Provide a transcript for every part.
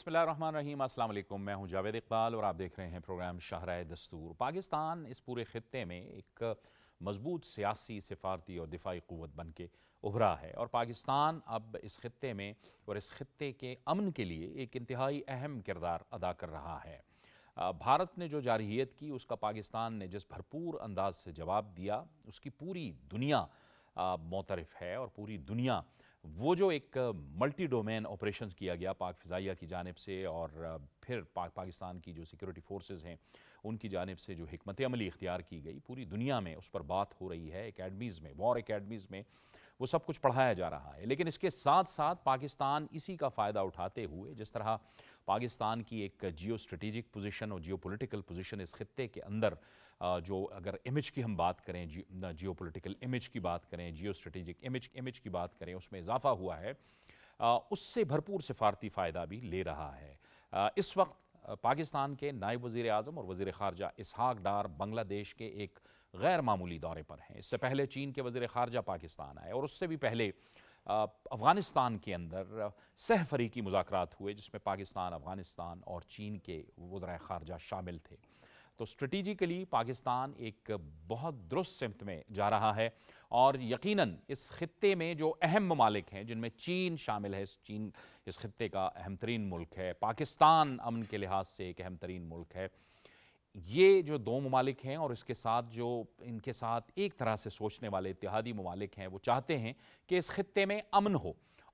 بسم اللہ الرحمن الرحیم۔ السلام علیکم، میں ہوں جاوید اقبال اور آپ دیکھ رہے ہیں پروگرام شاہراہ دستور۔ پاکستان اس پورے خطے میں ایک مضبوط سیاسی، سفارتی اور دفاعی قوت بن کے ابھرا ہے، اور پاکستان اب اس خطے میں اور اس خطے کے امن کے لیے ایک انتہائی اہم کردار ادا کر رہا ہے۔ بھارت نے جو جارحیت کی، اس کا پاکستان نے جس بھرپور انداز سے جواب دیا، اس کی پوری دنیا معترف ہے، اور پوری دنیا وہ جو ایک ملٹی ڈومین آپریشنز کیا گیا پاک فضائیہ کی جانب سے، اور پھر پاکستان کی جو سیکورٹی فورسز ہیں ان کی جانب سے جو حکمت عملی اختیار کی گئی، پوری دنیا میں اس پر بات ہو رہی ہے، اکیڈمیز میں، وار اکیڈمیز میں وہ سب کچھ پڑھایا جا رہا ہے۔ لیکن اس کے ساتھ ساتھ پاکستان اسی کا فائدہ اٹھاتے ہوئے، جس طرح پاکستان کی ایک جیو اسٹریٹجک پوزیشن اور جیو پولیٹیکل پوزیشن اس خطے کے اندر، جو اگر امیج کی ہم بات کریں، جیو پولیٹیکل امیج کی بات کریں، جیو اسٹریٹجک امیج کی بات کریں، اس میں اضافہ ہوا ہے، اس سے بھرپور سفارتی فائدہ بھی لے رہا ہے۔ اس وقت پاکستان کے نائب وزیر اعظم اور وزیر خارجہ اسحاق ڈار بنگلہ دیش کے ایک غیر معمولی دورے پر ہیں۔ اس سے پہلے چین کے وزیر خارجہ پاکستان آئے، اور اس سے بھی پہلے افغانستان کے اندر سہ فریقی مذاکرات ہوئے، جس میں پاکستان، افغانستان اور چین کے وزراء خارجہ شامل تھے۔ تو اسٹریٹجیکلی پاکستان ایک بہت درست سمت میں جا رہا ہے، اور یقیناً اس خطے میں جو اہم ممالک ہیں، جن میں چین شامل ہے، چین اس خطے کا اہم ترین ملک ہے، پاکستان امن کے لحاظ سے ایک اہم ترین ملک ہے، یہ جو دو ممالک ہیں اور اس کے ساتھ جو ان کے ساتھ ایک طرح سے سوچنے والے اتحادی ممالک ہیں، وہ چاہتے ہیں کہ اس خطے میں امن ہو،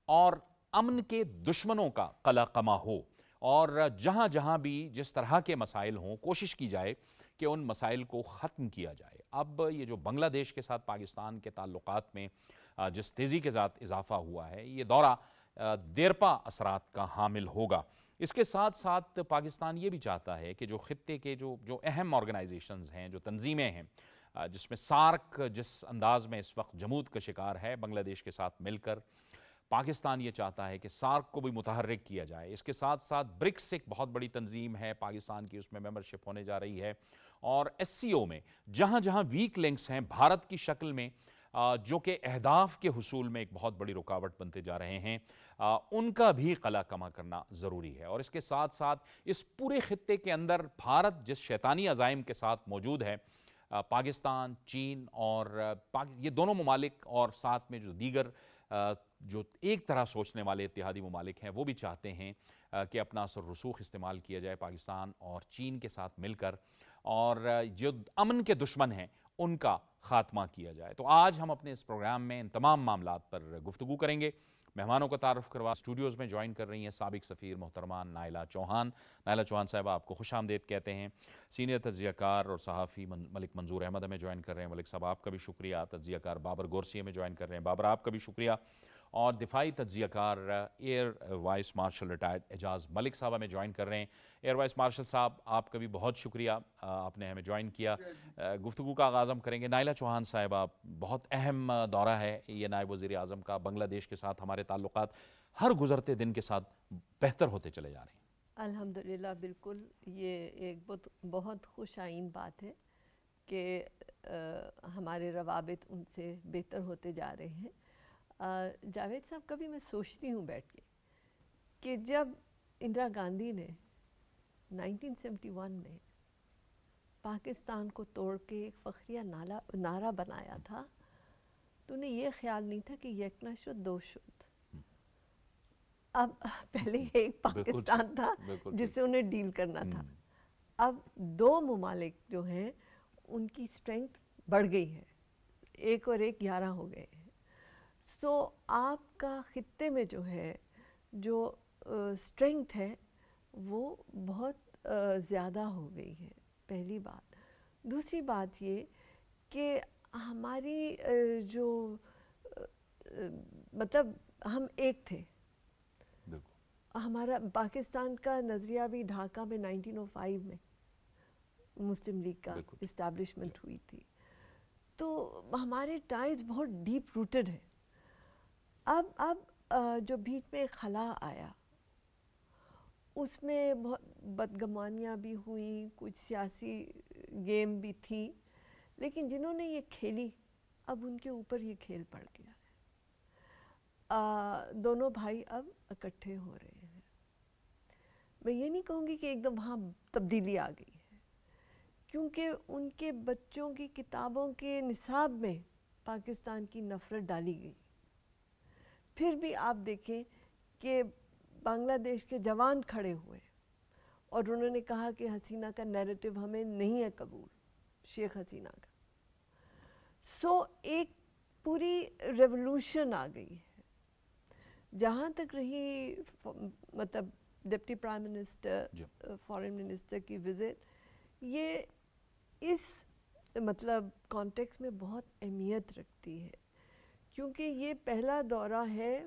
اور امن کے دشمنوں کا قلع قمع ہو، اور جہاں جہاں بھی جس طرح کے مسائل ہوں، کوشش کی جائے کہ ان مسائل کو ختم کیا جائے۔ اب یہ جو بنگلہ دیش کے ساتھ پاکستان کے تعلقات میں جس تیزی کے ساتھ اضافہ ہوا ہے، یہ دورہ دیرپا اثرات کا حامل ہوگا۔ اس کے ساتھ ساتھ پاکستان یہ بھی چاہتا ہے کہ جو خطے کے جو اہم آرگنائزیشنز ہیں، جو تنظیمیں ہیں، جس میں سارک جس انداز میں اس وقت جمود کا شکار ہے بنگلہ دیش کے ساتھ مل کر، پاکستان یہ چاہتا ہے کہ سارک کو بھی متحرک کیا جائے۔ اس کے ساتھ ساتھ برکس ایک بہت بڑی تنظیم ہے، پاکستان کی اس میں ممبرشپ ہونے جا رہی ہے، اور ایس سی او میں جہاں جہاں ویک لنکس ہیں بھارت کی شکل میں، جو کہ اہداف کے حصول میں ایک بہت بڑی رکاوٹ بنتے جا رہے ہیں، ان کا بھی قلع قمع کرنا ضروری ہے۔ اور اس کے ساتھ ساتھ اس پورے خطے کے اندر بھارت جس شیطانی عزائم کے ساتھ موجود ہے، پاکستان، چین اور یہ دونوں ممالک، اور ساتھ میں جو دیگر جو ایک طرح سوچنے والے اتحادی ممالک ہیں، وہ بھی چاہتے ہیں کہ اپنا اثر رسوخ استعمال کیا جائے پاکستان اور چین کے ساتھ مل کر، اور جو امن کے دشمن ہیں ان کا خاتمہ کیا جائے۔ تو آج ہم اپنے اس پروگرام میں ان تمام معاملات پر گفتگو کریں گے۔ مہمانوں کا تعارف کروا اسٹوڈیوز میں جوائن کر رہی ہیں سابق سفیر محترمہ نائلہ چوہان۔ نائلہ چوہان صاحبہ، آپ کو خوش آمدید کہتے ہیں۔ سینئر تجزیہ کار اور صحافی ملک منظور احمد ہمیں جوائن کر رہے ہیں۔ ملک صاحب، آپ کا بھی شکریہ۔ تجزیہ کار بابر گورسی ہمیں جوائن کر رہے ہیں۔ بابر، آپ کا بھی شکریہ۔ اور دفاعی تجزیہ کار air vice marshal retired Ijaz Malik صاحب ہمیں جوائن کر رہے ہیں۔ ایئر وائس مارشل صاحب، آپ کا بھی بہت شکریہ، آپ نے ہمیں جوائن کیا۔ گفتگو کا آغاز ہم کریں گے۔ نائلہ چوہان صاحبہ، بہت اہم دورہ ہے یہ نائب وزیر اعظم کا۔ بنگلہ دیش کے ساتھ ہمارے تعلقات ہر گزرتے دن کے ساتھ بہتر ہوتے چلے جا رہے ہیں۔ الحمدللہ، بالکل یہ ایک بہت خوش آئین بات ہے کہ ہمارے روابط ان سے بہتر ہوتے جا رہے ہیں۔ جاوید صاحب، کبھی میں سوچتی ہوں بیٹھ کے کہ جب اندرا گاندھی نے 1971 میں پاکستان کو توڑ کے ایک فخریہ نعرہ بنایا تھا، تو انہیں یہ خیال نہیں تھا کہ یک نہ شد دو شد۔ اب پہلے ایک پاکستان تھا جس سے انہیں ڈیل کرنا تھا، اب دو ممالک جو ہیں ان کی اسٹرینگتھ بڑھ گئی ہے، ایک اور ایک 11 ہو گئے ہیں۔ سو آپ کا خطے میں جو ہے جو اسٹرینگتھ ہے وہ بہت زیادہ ہو گئی ہے، پہلی بات۔ دوسری بات یہ کہ ہماری جو مطلب ہم ایک تھے، ہمارا پاکستان کا نظریہ بھی ڈھاکہ میں 1905 میں مسلم لیگ کا اسٹیبلشمنٹ ہوئی تھی، تو ہمارے ٹائز بہت ڈیپ روٹڈ ہیں۔ اب جو بیچ میں خلا آیا، اس میں بہت بدگمانیاں بھی ہوئیں، کچھ سیاسی گیم بھی تھی، لیکن جنہوں نے یہ کھیلی اب ان کے اوپر یہ کھیل پڑ گیا ہے۔ دونوں بھائی اب اکٹھے ہو رہے ہیں۔ میں یہ نہیں کہوں گی کہ ایک دم وہاں تبدیلی آ گئی ہے، کیونکہ ان کے بچوں کی کتابوں کے نصاب میں پاکستان کی نفرت ڈالی گئی. پھر بھی آپ دیکھیں کہ بنگلہ دیش کے جوان کھڑے ہوئے اور انہوں نے کہا کہ حسینہ کا نیریٹو ہمیں نہیں ہے قبول، شیخ حسینہ کا. سو ایک پوری ریولوشن آ گئی ہے. جہاں تک رہی مطلب deputy prime minister foreign minister کی وزٹ، یہ اس مطلب کانٹیکس میں بہت اہمیت رکھتی ہے، کیونکہ یہ پہلا دورہ ہے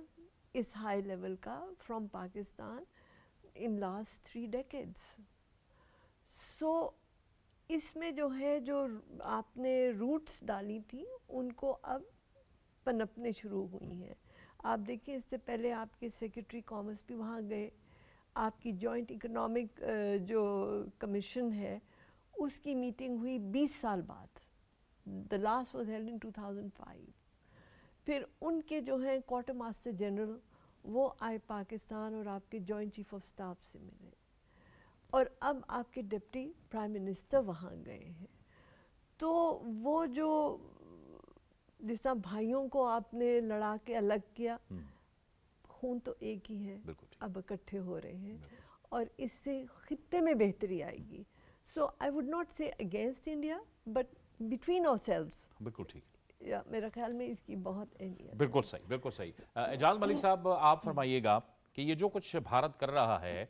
اس ہائی لیول کا from Pakistan in last 3 decades. سو اس میں جو ہے جو آپ نے روٹس ڈالی تھیں ان کو اب پنپنے شروع ہوئی ہیں. آپ دیکھیں اس سے پہلے آپ کے سیکرٹری کامرس بھی وہاں گئے، آپ کی جوائنٹ اکنامک جو کمیشن ہے اس کی میٹنگ ہوئی 20 سال بعد. The last was held in 2005. پھر ان کے جو ہیں کوارٹر ماسٹر جنرل وہ آئے پاکستان اور آپ کے جوائنٹ چیف آف سٹاف سے ملے، اور اب آپ کے ڈپٹی پرائم منسٹر وہاں گئے ہیں. تو وہ جو جس طرح بھائیوں کو آپ نے لڑا کے الگ کیا، خون تو ایک ہی ہے، اب اکٹھے ہو رہے ہیں اور اس سے خطے میں بہتری آئے گی. So I would not say against India but between ourselves. بالکل ٹھیک. میرا خیال میں اس کی بہت اہمیت ہے. بالکل صحیح، بالکل صحیح. اعجاز ملک صاحب آپ فرمائیے گا کہ یہ جو کچھ بھارت کر رہا ہے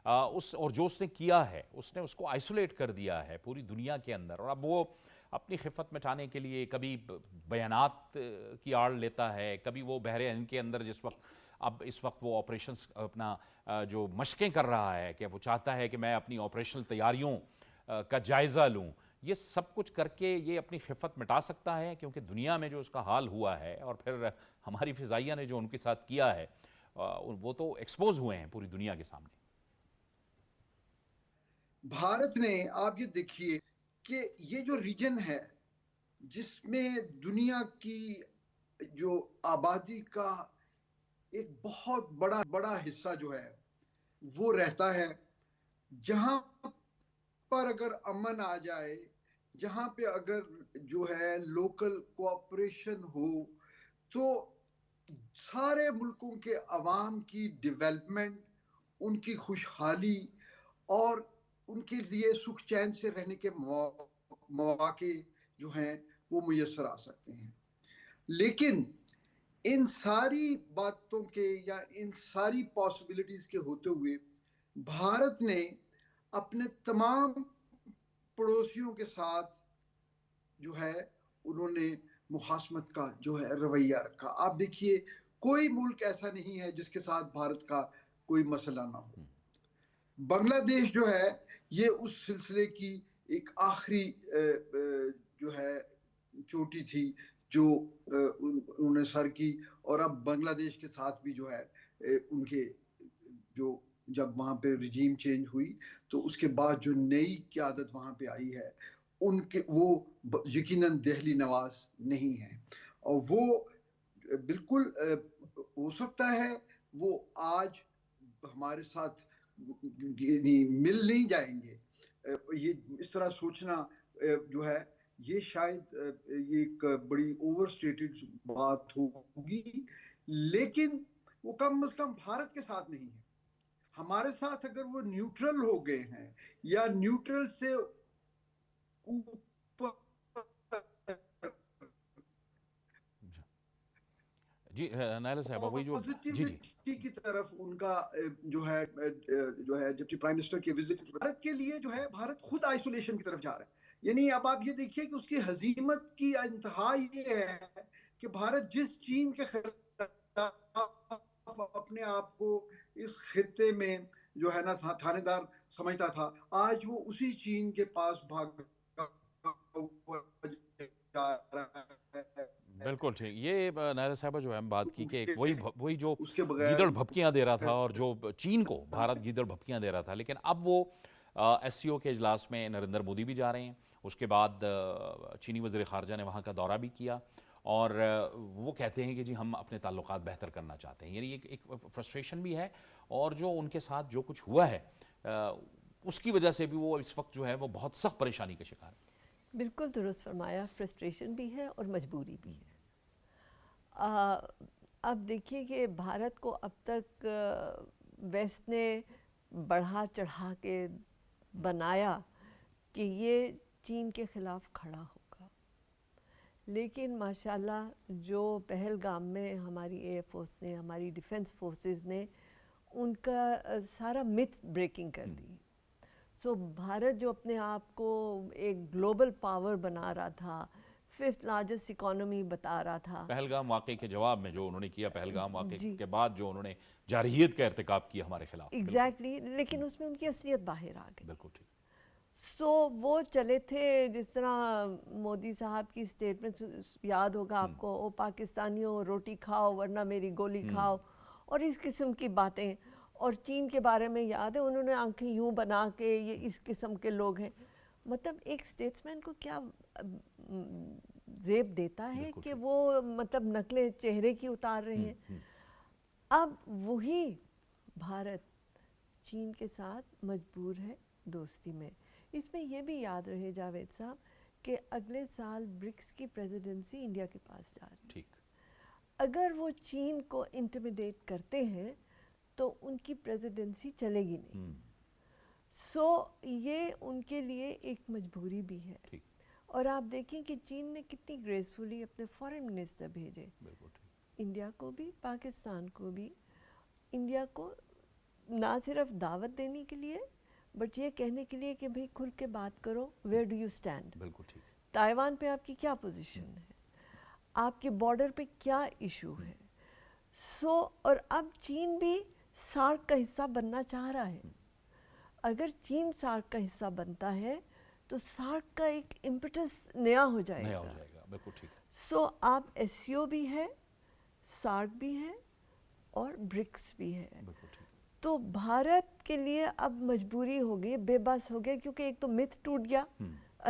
اور جو اس نے کیا ہے، اس نے اس کو آئسولیٹ کر دیا ہے پوری دنیا کے اندر، اور اب وہ اپنی خفت مٹانے کے لیے کبھی بیانات کی آڑ لیتا ہے، کبھی وہ بحر ہند کے اندر اس وقت وہ آپریشنز اپنا جو مشقیں کر رہا ہے کہ وہ چاہتا ہے کہ میں اپنی آپریشنل تیاریوں کا جائزہ لوں. یہ سب کچھ کر کے یہ اپنی خفت مٹا سکتا ہے، کیونکہ دنیا میں جو اس کا حال ہوا ہے اور پھر ہماری فضائیہ نے جو ان کے ساتھ کیا ہے وہ تو ایکسپوز ہوئے ہیں پوری دنیا کے سامنے. بھارت نے آپ یہ دیکھیے کہ یہ جو ریجن ہے جس میں دنیا کی جو آبادی کا ایک بہت بڑا حصہ جو ہے وہ رہتا ہے، جہاں پر اگر امن آ جائے، جہاں پہ اگر جو ہے لوکل کوآپریشن ہو، تو سارے ملکوں کے عوام کی ڈیولپمنٹ، ان کی خوشحالی اور ان کے لیے سکھ چین سے رہنے کے مواقع جو ہیں وہ میسر آ سکتے ہیں. لیکن ان ساری باتوں کے یا ان ساری پاسبلٹیز کے ہوتے ہوئے بھارت نے اپنے تمام پڑوسیوں کے ساتھ جو ہے انہوں نے مخاصمت کا جو ہے رویہ رکھا. آپ دیکھیے کوئی ملک ایسا نہیں ہے جس کے ساتھ بھارت کا کوئی مسئلہ نہ ہو. بنگلہ دیش جو ہے یہ اس سلسلے کی ایک آخری جو ہے چوٹی تھی جو انہوں نے سر کی، اور اب بنگلہ دیش کے ساتھ بھی جو ہے ان کے جو جب وہاں پہ رجیم چینج ہوئی تو اس کے بعد جو نئی قیادت وہاں پہ آئی ہے ان کے وہ یقیناً دہلی نواز نہیں ہیں، اور وہ بالکل ہو سکتا ہے وہ آج ہمارے ساتھ مل نہیں جائیں گے. یہ اس طرح سوچنا جو ہے یہ شاید یہ ایک بڑی اوور سٹیٹڈ بات ہوگی، لیکن وہ کم از کم بھارت کے ساتھ نہیں ہے. ہمارے ساتھ اگر وہ نیوٹرل ہو گئے ہیں یا نیوٹرل سے اوپر جی نائلہ صاحبہ وہی جو پازیٹیوٹی کی طرف ان کا جو ہے ڈپٹی پرائم منسٹر کی وزٹ بھارت کے لیے جو ہے بھارت خود آئسولیشن کی طرف جا رہا ہے. یعنی اب آپ یہ دیکھیے کہ اس کی ہزیمت کی انتہا یہ ہے کہ بھارت جس چین کے خلاف اپنے آپ کو اس خطے میں جو ہے نا تھانے دار سمجھتا تھا، آج وہ اسی چین کے پاس بھاگ جا رہا ہے. بالکل ٹھیک. یہ نائلہ صاحبہ جو ہم بات کی کہ وہی جو اس کے بغیر گیدڑ بھپکیاں دے رہا تھا اور جو چین کو بھارت گیدڑ بھپکیاں دے رہا تھا، لیکن اب وہ ایس سی او کے اجلاس میں نریندر مودی بھی جا رہے ہیں. اس کے بعد چینی وزیر خارجہ نے وہاں کا دورہ بھی کیا اور وہ کہتے ہیں کہ جی ہم اپنے تعلقات بہتر کرنا چاہتے ہیں. یعنی ایک فرسٹریشن بھی ہے، اور جو ان کے ساتھ جو کچھ ہوا ہے اس کی وجہ سے بھی وہ اس وقت جو ہے وہ بہت سخت پریشانی کا شکار ہے. بالکل درست فرمایا. فرسٹریشن بھی ہے اور مجبوری بھی ہے. اب دیکھیے کہ بھارت کو اب تک ویسٹ نے بڑھا چڑھا کے بنایا کہ یہ چین کے خلاف کھڑا ہوگا، لیکن ماشاءاللہ جو پہلگام میں ہماری ایئر فورس نے، ہماری ڈیفنس فورسز نے ان کا سارا متھ بریکنگ کر دی. سو بھارت جو اپنے آپ کو ایک گلوبل پاور بنا رہا تھا، 5th لارجسٹ اکانومی بتا رہا تھا، پہلگام واقعے کے جواب میں جو انہوں نے کیا، پہلگام واقعے جی کے بعد جو انہوں نے جارحیت کا ارتکاب کیا ہمارے خلاف. ایگزیکٹلی، لیکن اس میں ان کی اصلیت باہر آ گئی. بالکل ٹھیک. سو وہ چلے تھے جس طرح مودی صاحب کی اسٹیٹمنٹ یاد ہوگا آپ کو، او پاکستانیوں روٹی کھاؤ ورنہ میری گولی کھاؤ، اور اس قسم کی باتیں. اور چین کے بارے میں یاد ہے انہوں نے آنکھیں یوں بنا کے یہ اس قسم کے لوگ ہیں. مطلب ایک اسٹیٹسمین کو کیا زیب دیتا ہے کہ وہ مطلب نقلیں چہرے کی اتار رہے ہیں. اب وہی بھارت چین کے ساتھ مجبور ہے دوستی میں. اس میں یہ بھی یاد رہے جاوید صاحب کہ اگلے سال برکس کی پریزیڈنسی انڈیا کے پاس جا رہی ہے. اگر وہ چین کو انٹیمیڈیٹ کرتے ہیں تو ان کی پریزیڈنسی چلے گی نہیں. سو یہ ان کے لیے ایک مجبوری بھی ہے. اور آپ دیکھیں کہ چین نے کتنی گریسفلی اپنے فارن منسٹر بھیجے، انڈیا کو بھی پاکستان کو بھی. انڈیا کو نہ صرف دعوت دینے کے لیے بٹ یہ کہنے کے لیے کہ بھئی کھل کے بات کرو، where do you stand. Taiwan پہ آپ کی کیا پوزیشن ہے، آپ کے بارڈر پہ کیا ایشو ہے. سو اور اب چین بھی سارک کا حصہ بننا چاہ رہا ہے. اگر چین سارک کا حصہ بنتا ہے تو سارک کا ایک امپٹس نیا ہو جائے گا. بالکل ٹھیک. سو آپ ایس سی او بھی ہے، سارک بھی ہے اور برکس بھی ہے. تو بھارت کے لیے اب مجبوری ہو گئی، بے بس ہو گیا، کیونکہ ایک تو متھ ٹوٹ گیا،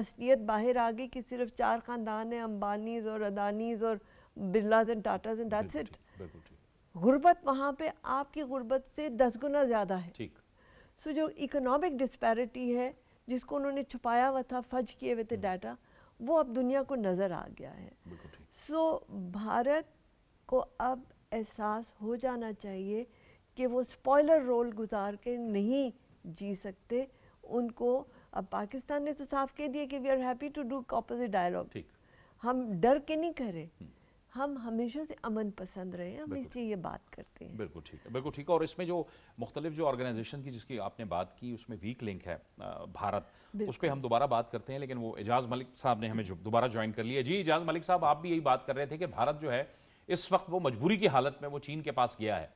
اصلیت باہر آ گئی کہ صرف 4 خاندان ہیں، امبانیز اور ادانیز اور برلاز اینڈ ٹاٹاز اینڈ دیٹس اٹ. غربت وہاں پہ آپ کی غربت سے 10 گنا زیادہ ہے. سو جو اکنامک ڈسپیرٹی ہے جس کو انہوں نے چھپایا ہوا تھا فج کیے ہوئے تھے ڈیٹا، وہ اب دنیا کو نظر آ گیا ہے. سو بھارت کو اب احساس ہو جانا چاہیے کہ وہ اسپوائلر رول گزار کے نہیں جی سکتے. ان کو اب پاکستان نے تو صاف کہہ دیا کہ we are happy to do opposite dialogue. ہم ڈر کے نہیں کرے، ہم ہمیشہ سے امن پسند رہے ہیں، ہم اس لیے یہ بات کرتے ہیں. بالکل ٹھیک ہے، بالکل ٹھیک ہے. اور اس میں جو مختلف جو آرگنائزیشن کی جس کی آپ نے بات کی اس میں ویک لنک ہے بھارت، اس پہ ہم دوبارہ بات کرتے ہیں. لیکن وہ اعجاز ملک صاحب نے ہمیں دوبارہ جوائن کر لیا. جی اعجاز ملک صاحب، آپ بھی یہی بات کر رہے تھے کہ بھارت جو ہے اس وقت وہ مجبوری کی حالت میں وہ چین کے پاس گیا ہے.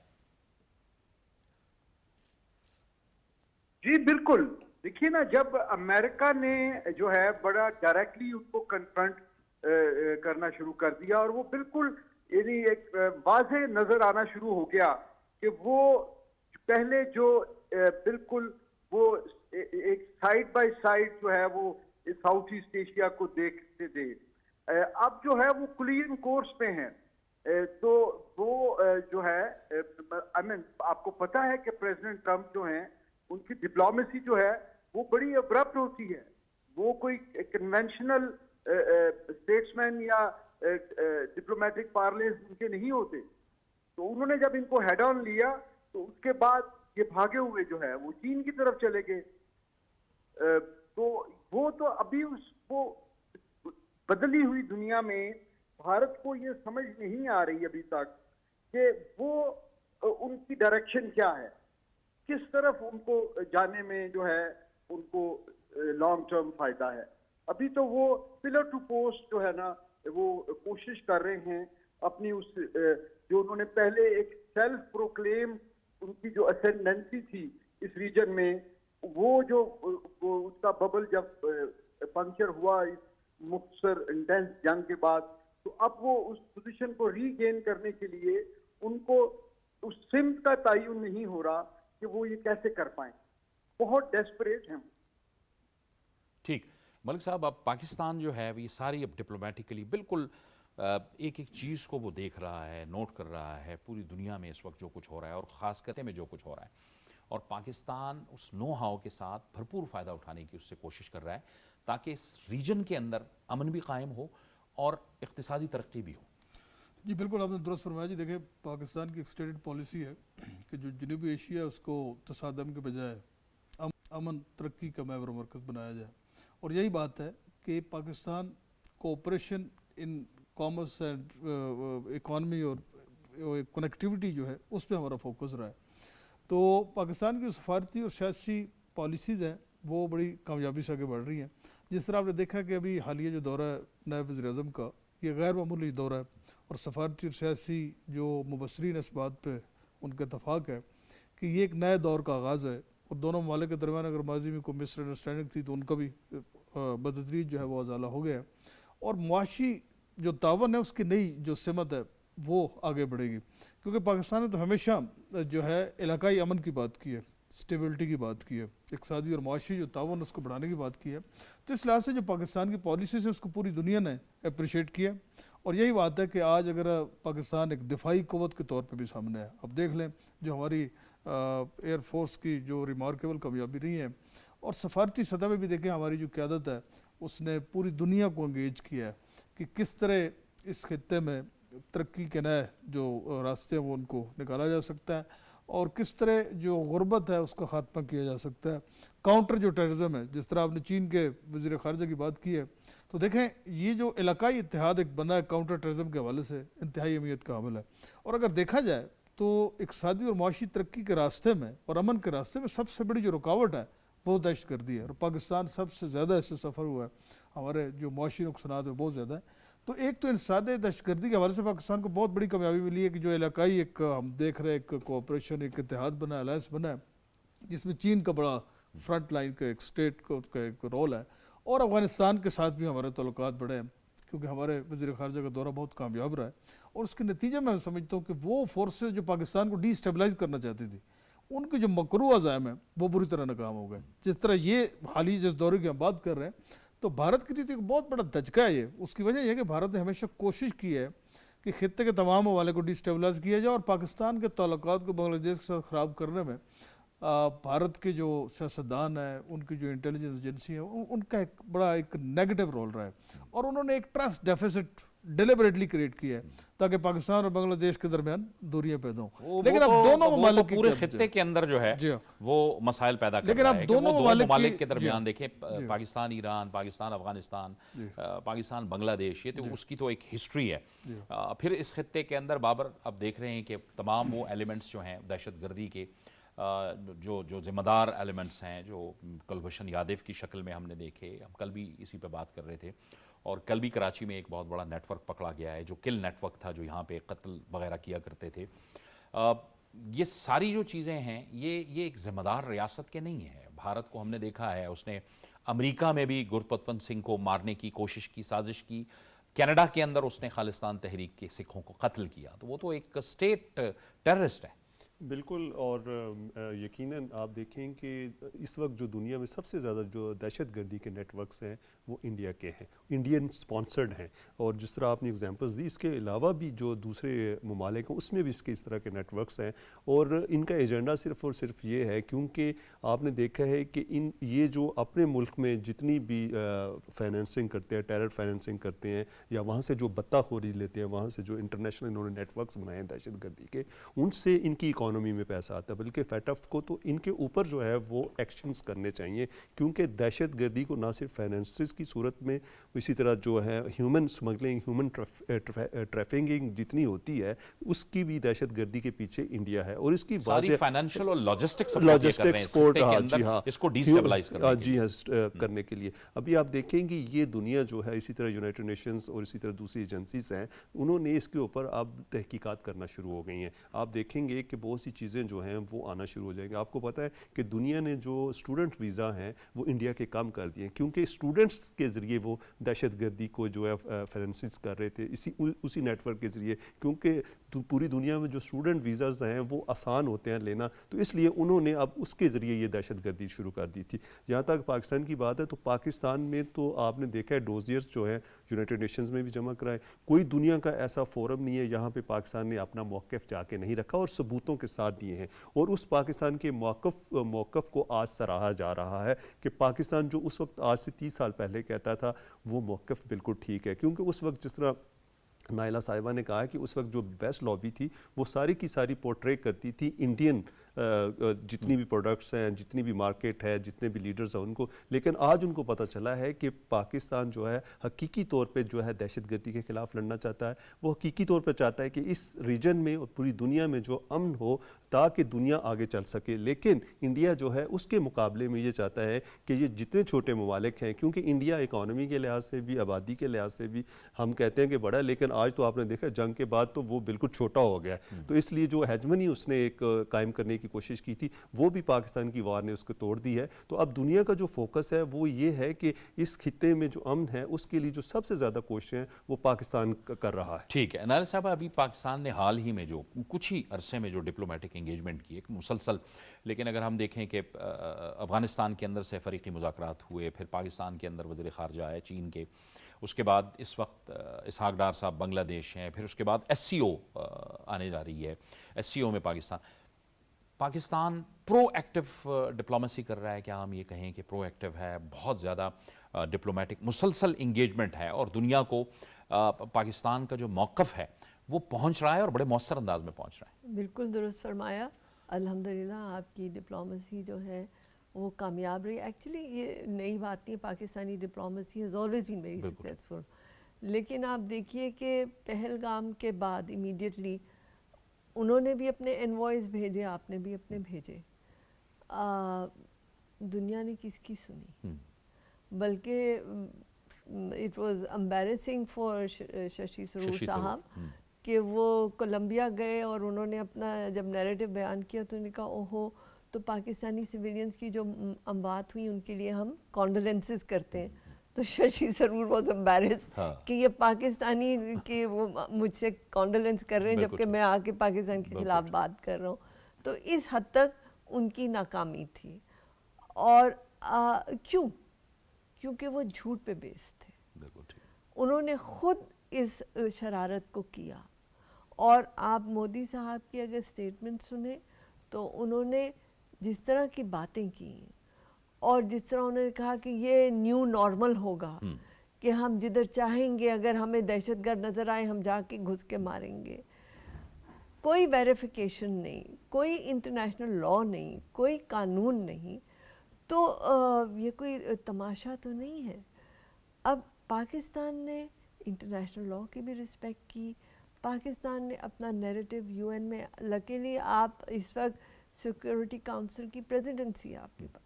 جی بالکل. دیکھیے نا، جب امریکہ نے جو ہے بڑا ڈائریکٹلی ان کو کنفرنٹ کرنا شروع کر دیا اور وہ بالکل یعنی ایک واضح نظر آنا شروع ہو گیا کہ وہ پہلے جو بالکل وہ ایک سائیڈ بائی سائیڈ جو ہے وہ ساؤتھ ایسٹ ایشیا کو دیکھتے تھے، اب جو ہے وہ کلین کورس پہ ہیں. تو وہ جو ہے آپ کو پتا ہے کہ پریزیڈنٹ ٹرمپ جو ہیں ان کی ڈپلومیسی جو ہے وہ بڑی ابرپٹ ہوتی ہے. وہ کوئی کنونشنل اسٹیٹسمین یا ڈپلومیٹک پارلرز ان کے نہیں ہوتے. تو انہوں نے جب ان کو ہیڈ آن لیا تو اس کے بعد یہ بھاگے ہوئے جو ہے وہ چین کی طرف چلے گئے. تو وہ تو ابھی اس کو بدلی ہوئی دنیا میں بھارت کو یہ سمجھ نہیں آ رہی ابھی تک کہ وہ ان کی ڈائریکشن کیا ہے، کس طرف ان کو جانے میں جو ہے ان کو لانگ ٹرم فائدہ ہے. ابھی تو وہ پلر ٹو پوسٹ جو ہے نا وہ کوشش کر رہے ہیں اپنی اس جو انہوں نے پہلے ایک سیلف پروکلیم ان کی جو اسینڈنسی تھی اس ریجن میں، وہ جو اس کا ببل جب پنکچر ہوا اس مختصر انٹینس جنگ کے بعد، تو اب وہ اس پوزیشن کو ری گین کرنے کے لیے ان کو اس سمت کا تعین نہیں ہو رہا کہ وہ یہ کیسے کر پائیں. بہت ڈیسپریٹ ہیں. ٹھیک ملک صاحب، اب پاکستان جو ہے یہ ساری اب ڈپلومیٹکلی بالکل ایک ایک چیز کو وہ دیکھ رہا ہے، نوٹ کر رہا ہے پوری دنیا میں اس وقت جو کچھ ہو رہا ہے اور خاص خطے میں جو کچھ ہو رہا ہے. اور پاکستان اس نو ہاؤ کے ساتھ بھرپور فائدہ اٹھانے کی اس سے کوشش کر رہا ہے تاکہ اس ریجن کے اندر امن بھی قائم ہو اور اقتصادی ترقی بھی ہو. جی بالکل آپ نے درست فرمایا. جی دیکھیں پاکستان کی ایک اسٹیٹڈ پالیسی ہے کہ جو جنوبی ایشیا ہے اس کو تصادم کے بجائے امن ترقی کا محور مرکز بنایا جائے, اور یہی بات ہے کہ Pakistan cooperation in commerce and economy اور کنیکٹیوٹی جو ہے اس پہ ہمارا فوکس رہا ہے. تو پاکستان کی سفارتی اور سیاسی پالیسیز ہیں وہ بڑی کامیابی سے آگے بڑھ رہی ہیں. جس طرح آپ نے دیکھا کہ ابھی حالیہ جو دورہ ہے نائب وزیر اعظم کا, یہ غیر معمولی دورہ ہے, اور سفارتی اور سیاسی جو مبصرین اس بات پہ ان کا اتفاق ہے کہ یہ ایک نئے دور کا آغاز ہے, اور دونوں ممالک کے درمیان اگر ماضی میں کوئی مس انڈرسٹینڈنگ تھی تو ان کا بھی بتدریج جو ہے وہ ازالہ ہو گیا ہے, اور معاشی جو تعاون ہے اس کی نئی جو سمت ہے وہ آگے بڑھے گی. کیونکہ پاکستان نے تو ہمیشہ جو ہے علاقائی امن کی بات کی ہے, اسٹیبلٹی کی بات کی ہے, اقتصادی اور معاشی جو تعاون اس کو بڑھانے کی بات کی ہے. تو اس لحاظ سے جو پاکستان کی پالیسیز ہے اس کو پوری دنیا نے اپریشیٹ کیا, اور یہی بات ہے کہ آج اگر پاکستان ایک دفاعی قوت کے طور پہ بھی سامنے ہے. اب دیکھ لیں جو ہماری ایئر فورس کی جو ریمارکیبل کامیابی رہی ہے, اور سفارتی سطح پہ بھی دیکھیں ہماری جو قیادت ہے اس نے پوری دنیا کو انگیج کیا ہے کہ کس طرح اس خطے میں ترقی کے نئے جو راستے ہیں وہ ان کو نکالا جا سکتا ہے, اور کس طرح جو غربت ہے اس کا خاتمہ کیا جا سکتا ہے. کاؤنٹر جو ٹیررزم ہے, جس طرح آپ نے چین کے وزیر خارجہ کی بات کی ہے, تو دیکھیں یہ جو علاقائی اتحاد ایک بنا ہے کاؤنٹر ٹیررزم کے حوالے سے انتہائی اہمیت کا حامل ہے. اور اگر دیکھا جائے تو اقتصادی اور معاشی ترقی کے راستے میں اور امن کے راستے میں سب سے بڑی جو رکاوٹ ہے وہ دہشت گردی ہے, اور پاکستان سب سے زیادہ اس سے سفر ہوا ہے. ہمارے جو معاشی نقصانات ہیں بہت زیادہ ہیں. تو ایک تو انسداد دہشت گردی کے حوالے سے پاکستان کو بہت بڑی کامیابی ملی ہے کہ جو علاقائی ایک ہم دیکھ رہے ہیں ایک کوآپریشن, ایک اتحاد بنا ہے, الائنس بنا ہے, جس میں چین کا بڑا فرنٹ لائن کا ایک اسٹیٹ کا ایک رول ہے, اور افغانستان کے ساتھ بھی ہمارے تعلقات بڑھے ہیں کیونکہ ہمارے وزیر خارجہ کا دورہ بہت کامیاب رہا ہے. اور اس کے نتیجے میں سمجھتا ہوں کہ وہ فورسز جو پاکستان کو ڈی اسٹیبلائز کرنا چاہتی تھی ان کے جو مکروہ عزائم ہیں وہ بری طرح ناکام ہو گئے. جس طرح یہ حالی جس دورے کی ہم بات کر رہے ہیں تو بھارت کے لیے تو ایک بہت بڑا دھچکا ہے یہ. اس کی وجہ یہ ہے کہ بھارت نے ہمیشہ کوشش کی ہے کہ خطے کے تمام ممالک کو ڈی اسٹیبلائز کیا جائے, اور پاکستان کے تعلقات کو بنگلہ دیش کے ساتھ خراب کرنے میں بھارت کے جو سیاستدان ہیں, ان کی جو انٹیلیجنس ایجنسی ہیں, ان کا ایک بڑا ایک نیگیٹو رول رہا ہے, اور انہوں نے ایک ٹرسٹ ڈیفیسٹ ڈیلیبریٹلی کریٹ کیا ہے تاکہ پاکستان اور بنگلہ دیش کے درمیان دوریاں پیدا ہوں. لیکن اب دونوں ممالک پورے خطے کے اندر جو ہے وہ مسائل پیدا کر رہا ہے کہ وہ دو ممالک کے درمیان دیکھیں, پاکستان ایران, پاکستان افغانستان, پاکستان بنگلہ دیش, یہ تو اس کی تو ایک ہسٹری ہے. پھر اس خطے کے اندر بابر اب دیکھ رہے ہیں کہ تمام وہ ایلیمنٹس جو ہیں دہشت گردی کے جو ذمہ دار ایلیمنٹس ہیں جو کلبھشن یادیو کی شکل میں ہم نے دیکھے, ہم کل بھی اسی پہ بات کر رہے تھے, اور کل بھی کراچی میں ایک بہت بڑا نیٹ ورک پکڑا گیا ہے جو کل نیٹ ورک تھا جو یہاں پہ قتل وغیرہ کیا کرتے تھے. یہ ساری جو چیزیں ہیں یہ ایک ذمہ دار ریاست کے نہیں ہیں. بھارت کو ہم نے دیکھا ہے اس نے امریکہ میں بھی گرپتونت سنگھ کو مارنے کی کوشش کی, سازش کی, کینیڈا کے اندر اس نے خالصتان تحریک کے سکھوں کو قتل کیا, تو وہ تو ایک اسٹیٹ ٹیررسٹ ہے. بالکل. اور یقیناً آپ دیکھیں کہ اس وقت جو دنیا میں سب سے زیادہ جو دہشت گردی کے نیٹ ورکس ہیں وہ انڈیا کے ہیں, انڈین سپانسرڈ ہیں. اور جس طرح آپ نے اگزامپلز دی, اس کے علاوہ بھی جو دوسرے ممالک ہیں اس میں بھی اس طرح کے نیٹ ورکس ہیں, اور ان کا ایجنڈا صرف اور صرف یہ ہے کیونکہ آپ نے دیکھا ہے کہ یہ جو اپنے ملک میں جتنی بھی فائنینسنگ کرتے ہیں, ٹیرر فائنینسنگ کرتے ہیں, یا وہاں سے جو بتہ خوری لیتے ہیں, وہاں سے جو انٹرنیشنل انہوں نے نیٹ ورکس بنائے ہیں دہشت گردی کے, ان سے ان کی اکانومی میں پیسہ آتا ہے. بلکہ فیٹف کو تو ان کے اوپر جو ہے وہ ایکشنز کرنے چاہیے, کیونکہ دہشت گردی کو نہ صرف فائنینسز کی صورت میں, اسی طرح جو ہے ہیومن سمگلنگ, ہیومن ٹریفنگنگ جتنی ہوتی ہے اس کی بھی دہشت گردی کے پیچھے انڈیا ہے. اور اس کی ساری فائنینشیل اور لاجسٹک سپورٹ اس کو ڈی اسٹیبلائز کرنے کے لیے. ابھی آپ دیکھیں گے یہ دنیا جو ہے, اسی طرح یونائٹڈ نیشنز اور اسی طرح دوسری ایجنسیز ہیں, انہوں نے اس کے اوپر اب تحقیقات کرنا شروع ہو گئی ہیں. آپ دیکھیں گے کہ بہت سی چیزیں جو ہیں وہ آنا شروع ہو جائیں گے. آپ کو پتہ ہے کہ دنیا نے جو اسٹوڈنٹ ویزا ہیں وہ انڈیا کے کم کر دیے, کیونکہ اسٹوڈنٹس کے ذریعے وہ دہشت گردی کو جو ہے فائنینس کر رہے تھے اسی نیٹ ورک کے ذریعے, کیونکہ پوری دنیا میں جو اسٹوڈنٹ ویزاز ہیں وہ آسان ہوتے ہیں لینا, تو اس لیے انہوں نے اب اس کے ذریعے یہ دہشت گردی شروع کر دی تھی. جہاں تک پاکستان کی بات ہے تو پاکستان میں تو آپ نے دیکھا ہے ڈوزیئرز جو ہیں یونائٹڈ نیشنز میں بھی جمع کرائے. کوئی دنیا کا ایسا فورم نہیں ہے جہاں پہ پاکستان نے اپنا موقف جا کے نہیں رکھا, اور ثبوتوں کے کے ساتھ دیے ہیں، اور اس پاکستان کے موقف کو آج سراہا جا رہا ہے کہ پاکستان جو اس وقت آج سے 30 سال پہلے کہتا تھا وہ موقف بالکل ٹھیک ہے، کیونکہ اس وقت جس طرح نائلہ صاحبہ نے کہا کہ اس وقت جو بیسٹ لابی تھی وہ ساری کی ساری پورٹریٹ کرتی تھی انڈین جتنی بھی پروڈکٹس ہیں، جتنی بھی مارکیٹ ہے، جتنے بھی لیڈرز ہیں ان کو، لیکن آج ان کو پتہ چلا ہے کہ پاکستان جو ہے حقیقی طور پہ جو ہے دہشت گردی کے خلاف لڑنا چاہتا ہے، وہ حقیقی طور پہ چاہتا ہے کہ اس ریجن میں اور پوری دنیا میں جو امن ہو تاکہ دنیا آگے چل سکے، لیکن انڈیا جو ہے اس کے مقابلے میں یہ چاہتا ہے کہ یہ جتنے چھوٹے ممالک ہیں، کیونکہ انڈیا اکانومی کے لحاظ سے بھی، آبادی کے لحاظ سے بھی ہم کہتے ہیں کہ بڑا ہے، لیکن آج تو آپ نے دیکھا جنگ کے بعد تو وہ بالکل چھوٹا ہو گیا، تو اس لیے جو ہیجمنی اس نے ایک قائم کرنے کی کوشش کی تھی وہ بھی پاکستان کی وار نے اس کو توڑ دی ہے۔ تو اب دنیا کا جو فوکس ہے وہ یہ ہے کہ اس خطے میں جو امن ہے اس کے لیے جو سب سے زیادہ کوششیں ہیں وہ پاکستان کر رہا ہے۔ ٹھیک ہے نائلہ صاحب، ابھی پاکستان نے حال ہی میں جو کچھ ہی عرصے میں جو ڈپلومیٹک انگیجمنٹ کی ایک مسلسل، لیکن اگر ہم دیکھیں کہ افغانستان کے اندر سے فریقی مذاکرات ہوئے، پھر پاکستان کے اندر وزیر خارجہ آئے چین کے، اس کے بعد اس وقت اسحاق ڈار صاحب بنگلہ دیش ہیں، پھر اس کے بعد ایس سی او آنے جا رہی ہے، ایس سی او میں پاکستان پرو ایکٹیو ڈپلومیسی کر رہا ہے، کیا ہم یہ کہیں کہ پرو ایکٹیو ہے، بہت زیادہ ڈپلومیٹک مسلسل انگیجمنٹ ہے، اور دنیا کو پاکستان کا جو موقف ہے وہ پہنچ رہا ہے اور بڑے مؤثر انداز میں پہنچ رہا ہے؟ بالکل درست فرمایا، الحمدللہ آپ کی ڈپلومیسی جو ہے وہ کامیاب رہی۔ ایکچولی یہ نئی بات نہیں، Pakistani diplomacy has always been very successful, لیکن آپ دیکھیے کہ پہلگام کے بعد امیڈیٹلی انہوں نے بھی اپنے انوائس بھیجے، آپ نے بھی اپنے بھیجے، دنیا نے کس کی سنی؟ بلکہ it was embarrassing for Shashi Tharoor صاحب کہ وہ کولمبیا گئے اور انہوں نے اپنا جب نیریٹو بیان کیا تو انہوں نے کہا اوہو، تو پاکستانی سویلینز کی جو اموات ہوئی ان کے لیے ہم کانڈولنسز کرتے ہیں۔ تو ششی تھرور واز امبیرس کہ یہ پاکستانی کہ وہ مجھ سے کانڈولنس کر رہے ہیں جبکہ میں آ کے پاکستان کے خلاف بات کر رہا ہوں۔ تو اس حد تک ان کی ناکامی تھی، اور کیونکہ وہ جھوٹ پہ بیس تھے، انہوں نے خود اس شرارت کو کیا۔ اور آپ مودی صاحب کی اگر اسٹیٹمنٹ سنیں تو انہوں نے جس طرح کی باتیں کی اور جس طرح انہوں نے کہا کہ یہ نیو نارمل ہوگا، کہ ہم جدھر چاہیں گے اگر ہمیں دہشت گرد نظر آئے ہم جا کے گھس کے ماریں گے، کوئی ویریفیکیشن نہیں، کوئی انٹرنیشنل لا نہیں، کوئی قانون نہیں، تو یہ کوئی تماشا تو نہیں ہے۔ اب پاکستان نے انٹرنیشنل لا کی بھی رسپیکٹ کی، پاکستان نے اپنا نیریٹو یو این میں، لکیلی آپ اس وقت سیکورٹی کاؤنسل کی پریزیڈنسی ہے آپ کے پاس،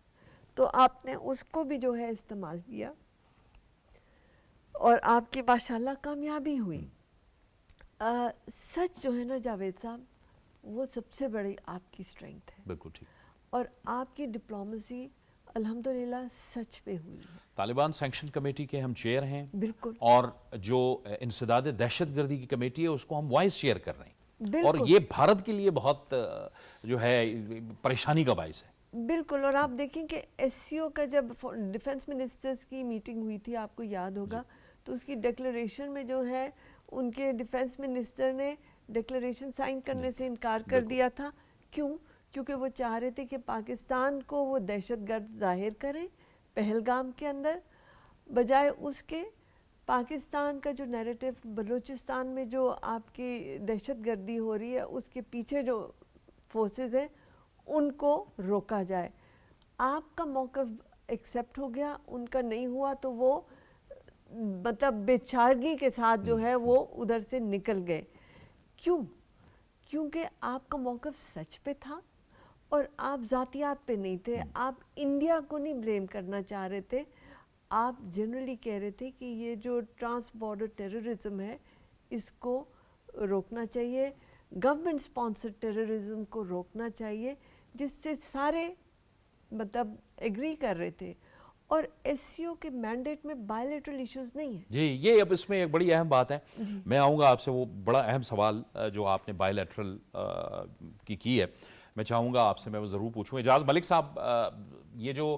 تو آپ نے اس کو بھی جو ہے استعمال کیا اور آپ کی ماشاءاللہ کامیابی ہوئی۔ سچ جو ہے نا جاوید صاحب، وہ سب سے بڑی آپ کی اسٹرینگتھ ہے، بالکل ٹھیک، اور آپ کی ڈپلومیسی الحمدللہ سچ پہ ہوئی ہے۔ طالبان سینکشن کمیٹی کے ہم چیئر ہیں، بالکل، اور جو انسداد دہشت گردی کی کمیٹی ہے اس کو ہم وائس چیئر کر رہے ہیں، اور بالکل یہ بھارت کے لیے بہت جو ہے پریشانی کا باعث ہے۔ بالکل، اور آپ دیکھیں کہ ایس سی او کا جب ڈیفنس منسٹرز کی میٹنگ ہوئی تھی، آپ کو یاد ہوگا، تو اس کی ڈکلریشن میں جو ہے ان کے ڈیفنس منسٹر نے ڈکلریشن سائن کرنے سے انکار کر دیا تھا۔ کیونکہ وہ چاہ رہے تھے کہ پاکستان کو وہ دہشت گرد ظاہر کریں پہلگام کے اندر، بجائے اس کے پاکستان کا جو نیریٹو بلوچستان میں جو آپ کی دہشت گردی ہو رہی ہے اس کے پیچھے جو فورسز ہیں ان کو روکا جائے۔ آپ کا موقف ایکسیپٹ ہو گیا، ان کا نہیں ہوا، تو وہ مطلب بے چارگی کے ساتھ جو ہے وہ ادھر سے نکل گئے۔ کیونکہ آپ کا موقف سچ پہ تھا اور آپ ذاتیات پہ نہیں تھے، آپ انڈیا کو نہیں بلیم کرنا چاہ رہے تھے، آپ جنرلی کہہ رہے تھے کہ یہ جو ٹرانس بارڈر ٹیررزم ہے اس کو روکنا چاہیے، گورنمنٹ اسپانسر ٹیررزم کو روکنا چاہیے، جس سے سارے مطلب ایگری کر رہے تھے۔ اور ایس سی او کے مینڈیٹ میں بائیلیٹرل ایشوز نہیں ہیں۔ جی، یہ اب اس میں ایک بڑی اہم بات ہے، میں آؤں گا آپ سے، وہ بڑا اہم سوال جو آپ نے بائیلیٹرل کی ہے، میں چاہوں گا آپ سے میں وہ ضرور پوچھوں۔ اعجاز ملک صاحب، یہ جو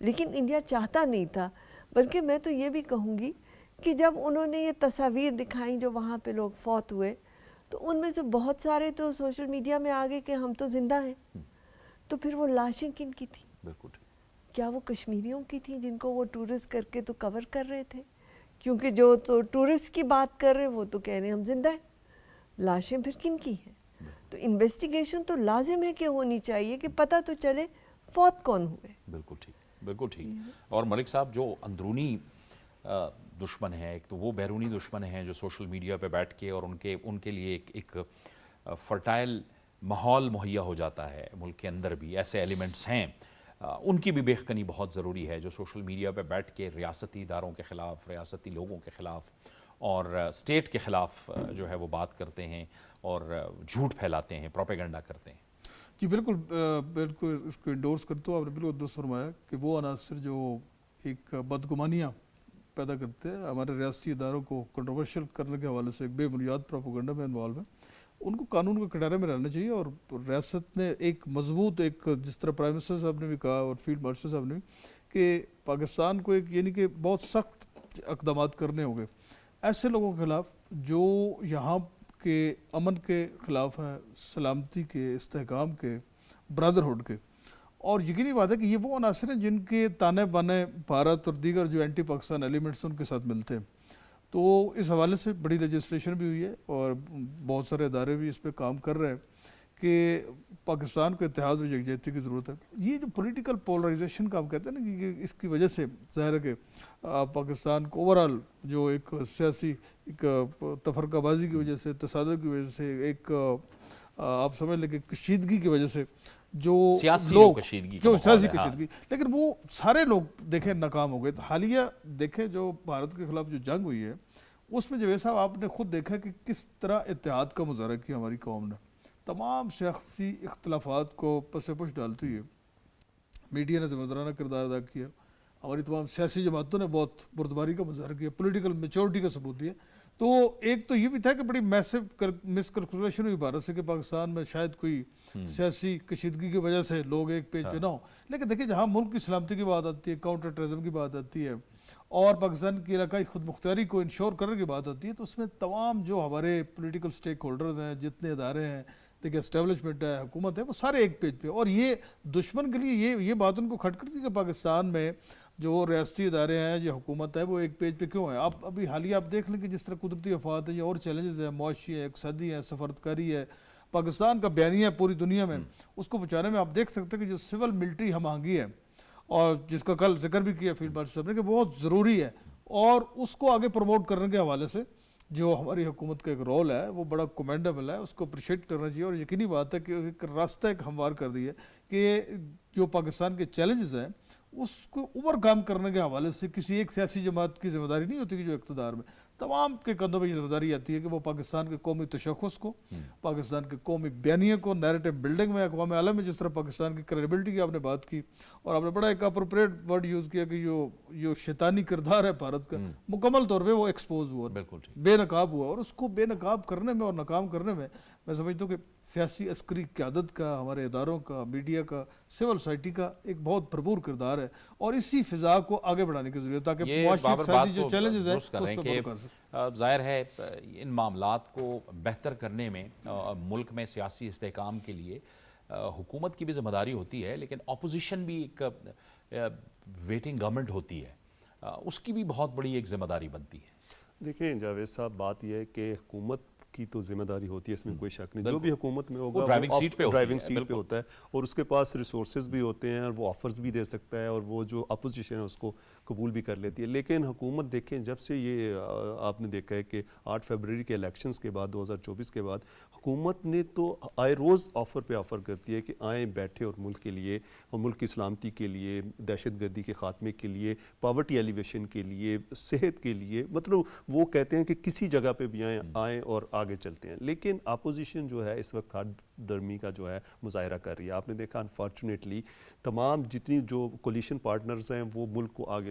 لیکن انڈیا چاہتا نہیں تھا. بلکہ میں تو یہ بھی کہوں گی کہ جب انہوں نے یہ تصاویر دکھائیں جو وہاں پہ لوگ فوت ہوئے, تو ان میں سے بہت سارے تو سوشل میڈیا میں آ گئے کہ ہم تو زندہ ہیں. تو پھر وہ لاشیں کن کی تھیں؟ بالکل ٹھیک. کیا وہ کشمیریوں کی تھیں جن کو وہ ٹورسٹ کر کے تو کور کر رہے تھے؟ کیونکہ جو تو ٹورسٹ کی بات کر رہے ہیں وہ تو کہہ رہے ہیں ہم زندہ ہیں. لاشیں پھر کن کی ہیں؟ تو انویسٹیگیشن تو لازم ہے کہ ہونی چاہیے کہ پتہ تو چلے فوت کون ہوئے. بالکل ٹھیک, بالکل ٹھیک. اور ملک صاحب, جو اندرونی دشمن ہیں, ایک تو وہ بیرونی دشمن ہیں جو سوشل میڈیا پہ بیٹھ کے اور ان کے لیے ایک فرٹائل ماحول مہیا ہو جاتا ہے. ملک کے اندر بھی ایسے ایلیمنٹس ہیں, ان کی بھی بیخکنی بہت ضروری ہے, جو سوشل میڈیا پہ بیٹھ کے ریاستی اداروں کے خلاف, ریاستی لوگوں کے خلاف اور اسٹیٹ کے خلاف جو ہے وہ بات کرتے ہیں اور جھوٹ پھیلاتے ہیں, پروپیگنڈا کرتے ہیں. جی بالکل, بالکل اس کو انڈورس کرتا ہوں. آپ نے بالکل درست فرمایا کہ وہ عناصر جو ایک بدگمانیاں پیدا کرتے ہیں, ہمارے ریاستی اداروں کو کنٹروورشل کرنے کے حوالے سے ایک بے بنیاد پروپیگنڈا میں انوالو ہیں, ان کو قانون کے کٹارے میں رہنا چاہیے. اور ریاست نے ایک مضبوط, ایک جس طرح پرائم منسٹر صاحب نے بھی کہا اور فیلڈ مارشل صاحب نے بھی, کہ پاکستان کو ایک یعنی کہ بہت سخت اقدامات کرنے ہوں گے ایسے لوگوں کے خلاف جو یہاں کے امن کے خلاف ہیں, سلامتی کے, استحکام کے, برادرہڈ کے. اور یقینی بات ہے کہ یہ وہ عناصر ہیں جن کے تانے بانے بھارت اور دیگر جو اینٹی پاکستان ایلیمنٹس ان کے ساتھ ملتے ہیں. تو اس حوالے سے بڑی لیجسلیشن بھی ہوئی ہے اور بہت سارے ادارے بھی اس پہ کام کر رہے ہیں کہ پاکستان کو اتحاد اور یکجہتی کی ضرورت ہے. یہ جو پولیٹیکل پولرائزیشن کا ہم کہتے ہیں نا کہ اس کی وجہ سے ظاہر ہے کہ پاکستان کو اوورآل جو ایک سیاسی ایک تفرقہ بازی کی وجہ سے, تصادم کی وجہ سے, ایک آپ سمجھ لیں کہ کشیدگی کی وجہ سے جو لوگ جو سیاسی کشیدگی, لیکن وہ سارے لوگ دیکھیں ناکام ہو گئے. حالیہ دیکھیں جو بھارت کے خلاف جو جنگ ہوئی ہے اس میں جاوید صاحب آپ نے خود دیکھا کہ کس طرح اتحاد کا مظاہرہ کیا ہماری قوم نے. تمام سیاسی اختلافات کو پس پش ڈالتی ہوئی میڈیا نے ذمہ دارانہ کردار ادا کیا, ہماری تمام سیاسی جماعتوں نے بہت بردباری کا مظاہرہ کیا, پولیٹیکل میچورٹی کا ثبوت دیا. تو ایک تو یہ بھی تھا کہ بڑی میسو مس کیلکولیشن ہوئی بھارت سے کہ پاکستان میں شاید کوئی سیاسی کشیدگی کی وجہ سے لوگ ایک پیج پہ نہ ہوں. لیکن دیکھیں جہاں ملک کی سلامتی کی بات آتی ہے, کاؤنٹر ٹیررزم کی بات آتی ہے اور پاکستان کی علاقائی خود مختاری کو انشور کرنے کی بات آتی ہے, تو اس میں تمام جو ہمارے پولیٹیکل سٹیک ہولڈرز ہیں, جتنے ادارے ہیں, دیکھیں اسٹیبلشمنٹ ہے, حکومت ہے, وہ سارے ایک پیج پہ. اور یہ دشمن کے لیے یہ بات ان کو کھٹ کرتی ہے کہ پاکستان میں جو ریاستی ادارے ہیں, جو حکومت ہے, وہ ایک پیج پہ کیوں ہے. آپ ابھی حالیہ آپ دیکھ لیں کہ جس طرح قدرتی آفات ہے یا اور چیلنجز ہیں, معاشی ہے, اقتصادی ہے, سفارتکاری ہے, پاکستان کا بیانیہ ہے پوری دنیا میں, اس کو بچانے میں آپ دیکھ سکتے ہیں کہ جو سول ملٹری ہم آہنگی ہے اور جس کا کل ذکر بھی کیا فیلڈ مارشل صاحب نے کہ بہت ضروری ہے, اور اس کو آگے پروموٹ کرنے کے حوالے سے جو ہماری حکومت کا ایک رول ہے وہ بڑا کومینڈیبل ہے, اس کو اپریشیٹ کرنا چاہیے. اور یقینی بات ہے کہ ایک راستہ ایک ہموار کر دی ہے کہ جو پاکستان کے چیلنجز ہیں اس کو اوور کام کرنے کے حوالے سے کسی ایک سیاسی جماعت کی ذمہ داری نہیں ہوتی کہ جو اقتدار میں, تمام کے کندھوں پہ یہ ذمہ داری آتی ہے کہ وہ پاکستان کے قومی تشخص کو, پاکستان کے قومی بیانیے کو, نیریٹو بلڈنگ میں اقوام عالم میں جس طرح پاکستان کی کریڈیبلٹی کی آپ نے بات کی, اور آپ نے بڑا ایک اپروپریٹ ورڈ یوز کیا کہ جو شیطانی کردار ہے بھارت کا مکمل طور پہ وہ ایکسپوز ہوا, بے نقاب ہوا. اور اس کو بے نقاب کرنے میں اور ناکام کرنے میں سمجھتا ہوں کہ سیاسی عسکری قیادت کا, ہمارے اداروں کا, میڈیا کا, سول سوسائٹی کا ایک بہت بھرپور کردار ہے. اور اسی فضا کو آگے بڑھانے کی ضرورت ہے تاکہ معاشی اقتصادی جو چیلنجز ہیں اس پہ کر سکیں. ظاہر ہے ان معاملات کو بہتر کرنے میں ملک میں سیاسی استحکام کے لیے حکومت کی بھی ذمہ داری ہوتی ہے, لیکن اپوزیشن بھی ایک ویٹنگ گورنمنٹ ہوتی ہے, اس کی بھی بہت بڑی ایک ذمہ داری بنتی ہے. دیکھیں جاوید صاحب, بات یہ ہے کہ حکومت کی تو ذمہ داری ہوتی ہے, اس میں کوئی شک نہیں. جو بھی حکومت میں ہوگا وہ ڈرائیونگ سیٹ پہ ہوتا ہے اور اس کے پاس ریسورسز بھی ہوتے ہیں اور وہ آفرز بھی دے سکتا ہے اور وہ جو اپوزیشن ہے اس کو قبول بھی کر لیتی ہے. لیکن حکومت دیکھیں جب سے یہ آپ نے دیکھا ہے کہ 8 فروری کے الیکشنز کے بعد 2024 کے بعد حکومت نے تو آئے روز آفر پہ آفر کرتی ہے کہ آئیں بیٹھے اور ملک کے لیے اور ملک کی سلامتی کے لیے, دہشت گردی کے خاتمے کے لیے, پاورٹی ایلیویشن کے لیے, صحت کے لیے, مطلب وہ کہتے ہیں کہ کسی جگہ پہ بھی آئیں اور آگے چلتے ہیں. لیکن اپوزیشن جو ہے اس وقت ہاتھ درمی کا جو ہے مظاہرہ کر رہی ہے. آپ نے دیکھا انفارچونیٹلی تمام جتنی جو کولیشن پارٹنرز ہیں وہ ملک کو آگے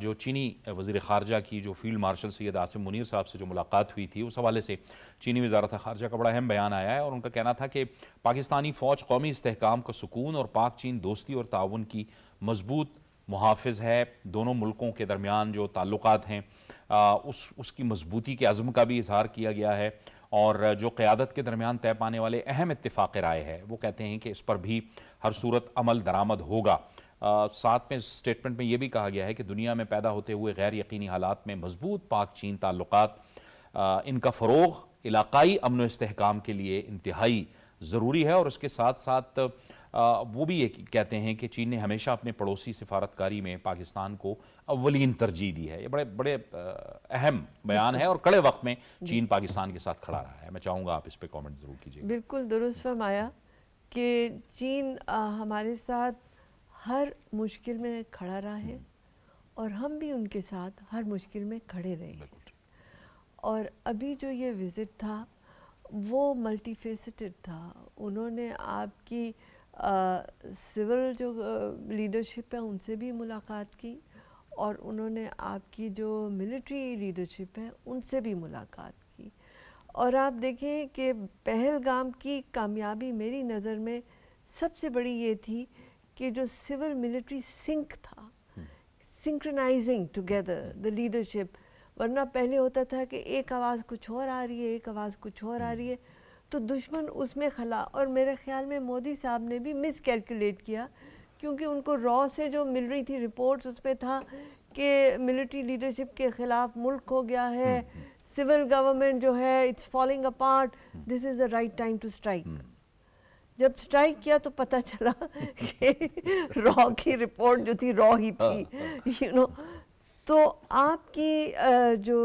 جو چینی وزیر خارجہ کی جو فیلڈ مارشل سید عاصم منیر صاحب سے جو ملاقات ہوئی تھی، اس حوالے سے چینی وزارت خارجہ کا بڑا اہم بیان آیا ہے، اور ان کا کہنا تھا کہ پاکستانی فوج قومی استحکام کا سکون اور پاک چین دوستی اور تعاون کی مضبوط محافظ ہے۔ دونوں ملکوں کے درمیان جو تعلقات ہیں اس کی مضبوطی کے عزم کا بھی اظہار کیا گیا ہے، اور جو قیادت کے درمیان طے پانے والے اہم اتفاق رائے ہے وہ کہتے ہیں کہ اس پر بھی ہر صورت عمل درآمد ہوگا۔ ساتھ میں اسٹیٹمنٹ میں یہ بھی کہا گیا ہے کہ دنیا میں پیدا ہوتے ہوئے غیر یقینی حالات میں مضبوط پاک چین تعلقات، ان کا فروغ علاقائی امن و استحکام کے لیے انتہائی ضروری ہے، اور اس کے ساتھ ساتھ وہ بھی یہ کہتے ہیں کہ چین نے ہمیشہ اپنے پڑوسی سفارتکاری میں پاکستان کو اولین ترجیح دی ہے۔ یہ بڑے اہم بیان ہے، اور کڑے وقت میں چین پاکستان کے ساتھ کھڑا رہا ہے۔ میں چاہوں گا آپ اس پہ کامنٹ ضرور کیجیے۔ بالکل درست فرمایا کہ چین ہمارے ساتھ ہر مشکل میں کھڑا رہا ہے، اور ہم بھی ان کے ساتھ ہر مشکل میں کھڑے رہے ہیں۔ اور ابھی جو یہ وزٹ تھا وہ ملٹی فیسٹڈ تھا۔ انہوں نے آپ کی سول جو لیڈرشپ ہے ان سے بھی ملاقات کی، اور انہوں نے آپ کی جو ملٹری لیڈرشپ ہے ان سے بھی ملاقات کی۔ اور آپ دیکھیں کہ پہلگام کی کامیابی میری نظر میں سب سے بڑی یہ تھی کہ جو سول ملٹری سنک تھا، سنکرنائزنگ ٹوگیدر دا لیڈرشپ، ورنہ پہلے ہوتا تھا کہ ایک آواز کچھ اور آ رہی ہے، ایک آواز کچھ اور آ رہی ہے، تو دشمن اس میں خلا۔ اور میرے خیال میں مودی صاحب نے بھی مس کیلکولیٹ کیا، کیونکہ ان کو را سے جو مل رہی تھی رپورٹس، اس میں تھا کہ ملٹری لیڈرشپ کے خلاف ملک ہو گیا ہے، سول گورنمنٹ جو ہے it's falling apart, this is the right time to strike. جب اسٹرائک کیا تو پتہ چلا کہ را کی رپورٹ جو تھی را ہی تھی، تو آپ کی جو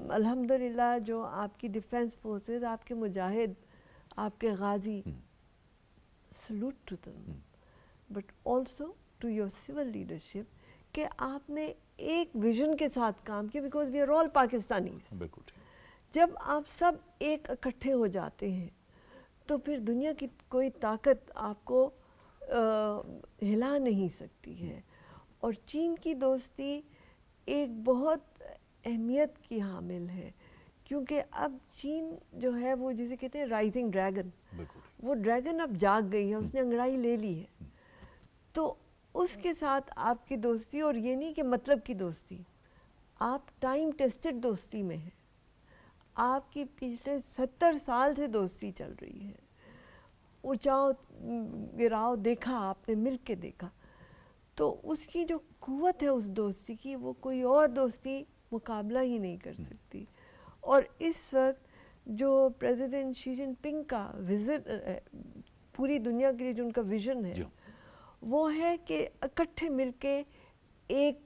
الحمدللہ جو آپ کی ڈیفنس فورسز، آپ کے مجاہد، آپ کے غازی، salute to them، but also to your civil leadership, کہ آپ نے ایک ویژن کے ساتھ کام کیا، because we are all Pakistanis. جب آپ سب ایک اکٹھے ہو جاتے ہیں تو پھر دنیا کی کوئی طاقت آپ کو ہلا نہیں سکتی ہے۔ اور چین کی دوستی ایک بہت اہمیت کی حامل ہے، کیونکہ اب چین جو ہے وہ جسے کہتے ہیں رائزنگ ڈریگن، وہ ڈریگن اب جاگ گئی ہے، اس نے انگڑائی لے لی ہے۔ تو اس کے ساتھ آپ کی دوستی، اور یہ نہیں کہ مطلب کی دوستی، آپ ٹائم ٹیسٹڈ دوستی میں ہیں، آپ کی پچھلے 70 سال سے دوستی چل رہی ہے، اونچاؤ گراؤ دیکھا آپ نے، مل کے دیکھا، تو اس کی جو قوت ہے اس دوستی کی، وہ کوئی اور دوستی مقابلہ ہی نہیں کر سکتی۔ اور اس وقت جو پریزیڈنٹ شی جن پنگ کا وزٹ پوری دنیا کے لیے جو ان کا ویژن ہے، وہ ہے کہ اکٹھے مل کے ایک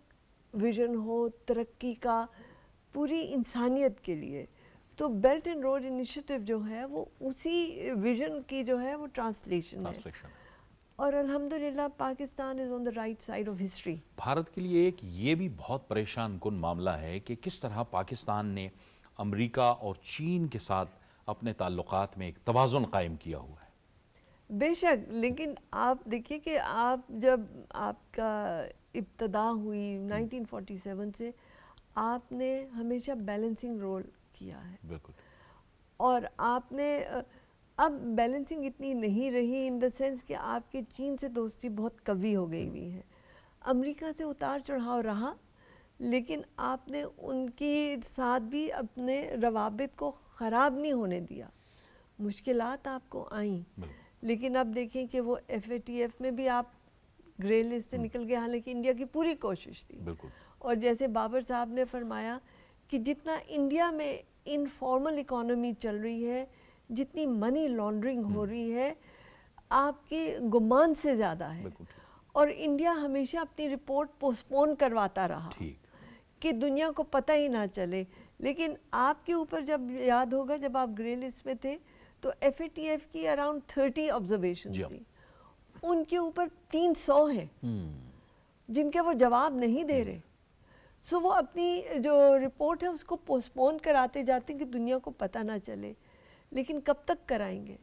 ویژن ہو ترقی کا پوری انسانیت کے لیے۔ تو بیلٹ اینڈ روڈ انیشیٹو جو ہے وہ اسی ویژن کی جو ہے وہ ٹرانسلیشن ہے، اور الحمدللہ Pakistan is on the right side of history. Bharat کے لیے ایک یہ بھی بہت پریشان کن معاملہ ہے کہ کس طرح پاکستان نے امریکہ اور چین کے ساتھ اپنے تعلقات میں ایک توازن قائم کیا ہوا ہے۔ بے شک، لیکن آپ دیکھیے کہ آپ جب آپ کا ابتدا ہوئی 1947 سے، آپ نے ہمیشہ بیلنسنگ رول کیا ہے، بالکل، اور آپ نے اب بیلنسنگ اتنی نہیں رہی ان دا سینس کہ آپ کی چین سے دوستی بہت قوی ہو گئی ہوئی ہے، امریکہ سے اتار چڑھاؤ رہا، لیکن آپ نے ان کی ساتھ بھی اپنے روابط کو خراب نہیں ہونے دیا۔ مشکلات آپ کو آئیں، لیکن اب دیکھیں کہ وہ FATF میں بھی آپ گرے لسٹ سے نکل گئے، حالانکہ انڈیا کی پوری کوشش تھی۔ اور جیسے بابر صاحب نے فرمایا کہ جتنا انڈیا میں انفارمل اکانومی چل رہی ہے، جتنی منی لانڈرنگ ہو رہی ہے، آپ کے گمان سے زیادہ ہے، اور انڈیا ہمیشہ اپنی رپورٹ پوسٹپون کرواتا رہا کہ دنیا کو پتہ ہی نہ چلے۔ لیکن آپ کے اوپر جب یاد ہوگا جب آپ گرے لسٹ میں تھے تو FATF کی اراؤنڈ 30 آبزرویشن تھی، ان کے اوپر 300 ہیں جن کے وہ جواب نہیں دے رہے، سو وہ اپنی جو رپورٹ ہے اس کو پوسٹپون کراتے جاتے ہیں کہ دنیا کو پتہ نہ چلے، لیکن کب تک کرائیں گے؟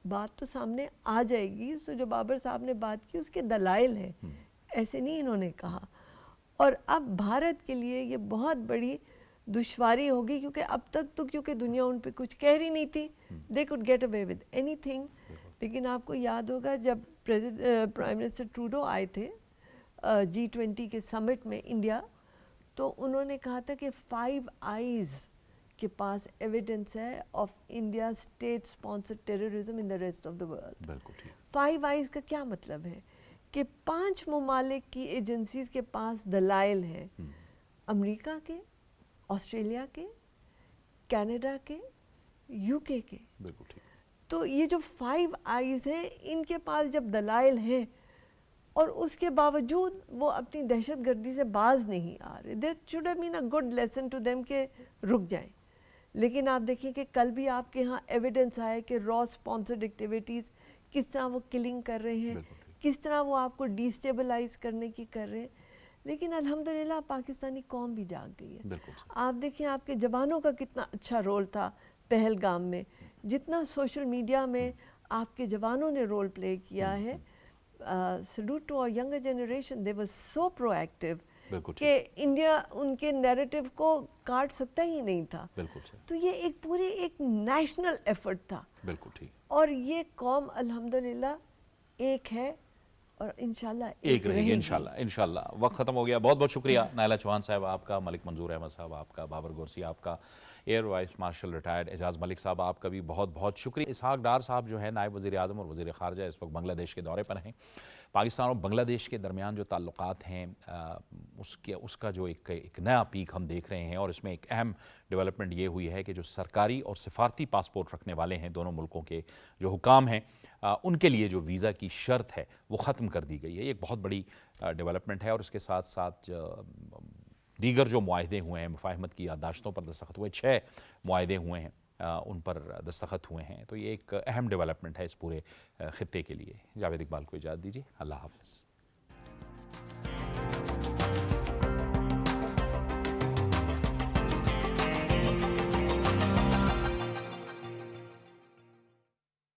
بات تو سامنے آ جائے گی۔ سو جو بابر صاحب نے بات کی اس کے دلائل ہیں، ایسے نہیں انہوں نے کہا۔ اور اب بھارت کے لیے یہ بہت بڑی دشواری ہوگی، کیونکہ اب تک تو کیونکہ دنیا ان پہ کچھ کہہ رہی نہیں تھی، they could get away with اینی تھنگ. لیکن آپ کو یاد ہوگا جب پرائم منسٹر ٹروڈو آئے تھے G20 کے سمٹ میں انڈیا، تو انہوں نے کہا تھا کہ 5 آئیز کے پاس ایویڈنس ہے of India state sponsored terrorism in the rest of the world. بالکل ٹھیک. 5 آئیز کا کیا مطلب ہے کہ 5 ممالک کی ایجنسیز کے پاس دلائل ہیں، امریکہ کے، آسٹریلیا کے، کینیڈا کے، UK کے. بالکل ٹھیک. تو یہ جو 5 آئیز ہیں ان کے پاس جب دلائل ہیں اور اس کے باوجود وہ اپنی دہشت گردی سے باز نہیں آ رہے، that should have been a good lesson to them کہ رک جائیں. لیکن آپ دیکھیں کہ کل بھی آپ کے ہاں ایویڈنس آئے کہ را اسپانسرڈ ایکٹیویٹیز کس طرح وہ کلنگ کر رہے ہیں، کس طرح وہ آپ کو ڈیسٹیبلائز کرنے کی کر رہے ہیں. لیکن الحمدللہ پاکستانی قوم بھی جاگ گئی ہے. آپ دیکھیں آپ کے جوانوں کا کتنا اچھا رول تھا پہلگام میں، جتنا سوشل میڈیا میں آپ کے جوانوں نے رول پلے کیا ہے. Salute to our younger generation, they were so proactive کہ انڈیا ان کے نیریٹو کو کاٹ سکتا ہی نہیں تھا. تو یہ ایک پوری ایک نیشنل ایفرٹ تھا. بالکل ٹھیک. اور یہ قوم الحمدللہ ایک ہے اور انشاءاللہ ایک رہے گی انشاءاللہ. وقت ختم ہو گیا. بہت بہت شکریہ نائلہ چوہان صاحب آپ کا، ملک منظور احمد صاحب آپ کا، بابر گورسی آپ کا، year vice marshal retired Ijaz Malik صاحب آپ کا بھی بہت بہت شکریہ. اسحاق ڈار صاحب جو ہے نائب وزیر اعظم اور وزیر خارجہ اس وقت بنگلہ دیش کے دورے پر ہیں. پاکستان اور بنگلہ دیش کے درمیان جو تعلقات ہیں اس کا جو ایک نیا پیک ہم دیکھ رہے ہیں، اور اس میں ایک اہم ڈیولپمنٹ یہ ہوئی ہے کہ جو سرکاری اور سفارتی پاسپورٹ رکھنے والے ہیں دونوں ملکوں کے جو حکام ہیں، ان کے لیے جو ویزا کی شرط ہے وہ ختم کر دی گئی ہے. یہ ایک بہت بڑی ڈیولپمنٹ ہے. اور اس کے ساتھ ساتھ دیگر جو معاہدے ہوئے ہیں، مفاہمت کی یادداشتوں پر دستخط ہوئے، 6 معاہدے ہوئے ہیں ان پر دستخط ہوئے ہیں. تو یہ ایک اہم ڈیولپمنٹ ہے اس پورے خطے کے لیے. جاوید اقبال کو اجازت دیجیے. اللہ حافظ.